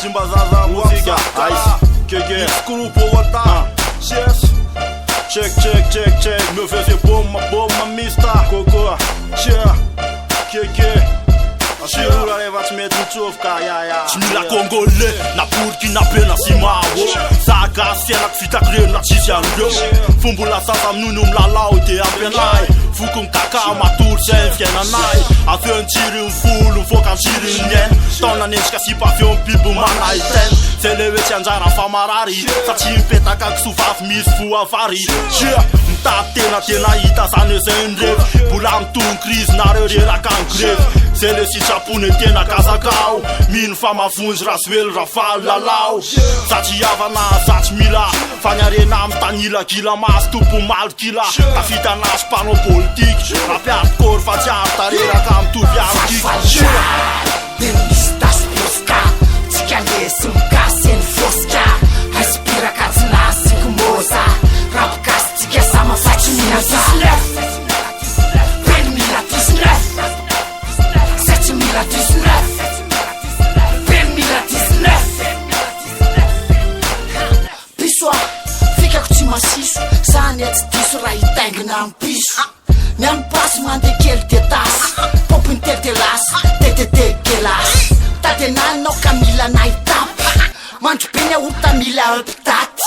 Simbazaza música. Que grupo wata. Check. Me faisait bomba mista. Coco. Que. Shirura leva te meter no tsofka, Mila Congolais, na Burkina Faso, na Simawo. Saga siena kufita kre na chisiango. Fumbula sasa mnunum la laute ampenai. Fukum kaka matur sen fiena nai. Afion tiri fulu fokan tiri nyen. Tona nenchka si pafion pibu manai ten. Selewe tianjara famarari. Sachi peta kak sufaf mis fu avari. Tena ita sane sen rev. Bulam tun crise na rera kan greve. Sele si chapune tena kazakau. Min fama funj raswel rafal lalau. Sachi avana sachi mila. Fanyare nam tanila kila mas tupu mal kila. Tafita nas pano politik. Rapiat kor faciar tarera kam tu viantik. Denistas busca. Ticale sumka sen fosca. Respira katsna sikumosa. Rapkas tika sama faci minasa. Maciço, sanete disso, rai tang nam piso. Nam passo, mande aquele detaço. Popo inteiro de laço, TTT que laço. Tatenan no camila na etapa. Mancho penha urta mila uptat.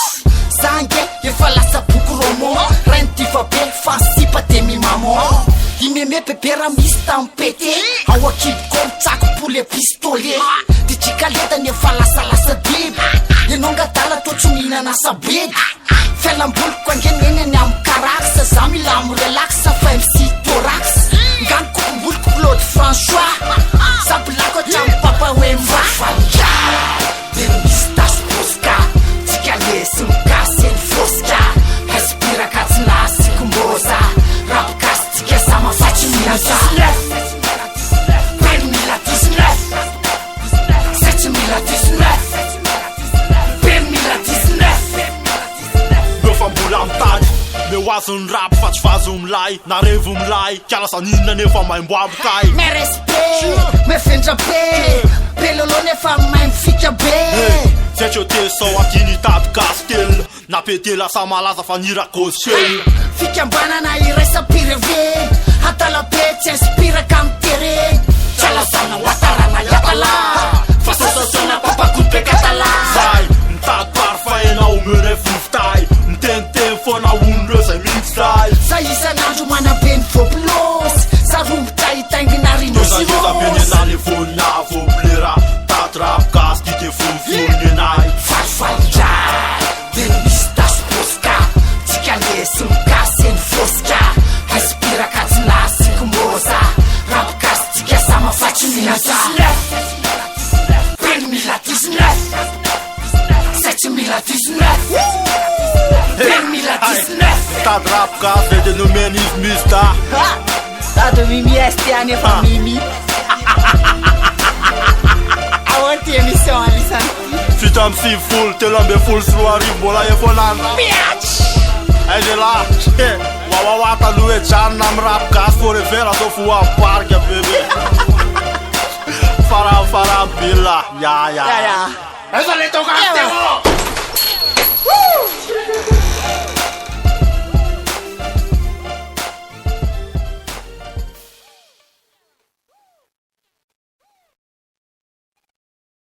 Sangue, e fala sa pukuromo. Renti fa bel, fansi pa temi mamo. E meme pepera mista pete. Awa kip kom tsaco pule pistole. De ticaleta ne fala sa lasa dib. E non gatala totsumina na sabed. Felambul kwangenene nyam karaksa. Zami lam relaxa fa MC Torax. Gan kukumbul Claude François. Sablako cham papa wemba. Falja, denistas busca. Ticale sumka sen fosca. Respira katsna sikumbosa. Rapkas tika sama faci minasa. 2019. 2019. Me was un rap faz lai. Na revo lai. Que ela sanina ne fa mai mboab kai. Me respeito, me fenja be. Pelolo ne fa mai fica be. Se eu te sou aqui ni tat castel. Na PT la samalaza fanira costel. Fica banana e resta pireve. Hata la pece spira cantere. Chala sana watarana yatala. Faça sona papa culpe catala. Sai, tat parfa e na umene fuftai. Tente fona unre sai mixai. Sa isa nanju mana ben foblos. Sa rumtai tanginari no Nos ajuda bene na lefona foblera. Tat rap gas que te funfune nai. Farfalja, denistas busca. Ticale sumka sen fosca. Respira katsna sikumosa. Rapkas tika sama faci minasa. 2019. 2019. 2019. Tat rap gas de no menis mista. Tá do mimi este ano pra mimi. Aonde emissão ali santi. Fitam si full te lambe full suari bola e fonan. Ai de lá. Wawa ta lue chan nam rap gas forever so fuwa park bebe. Fara bila. Ya. Ja. Esa le toca a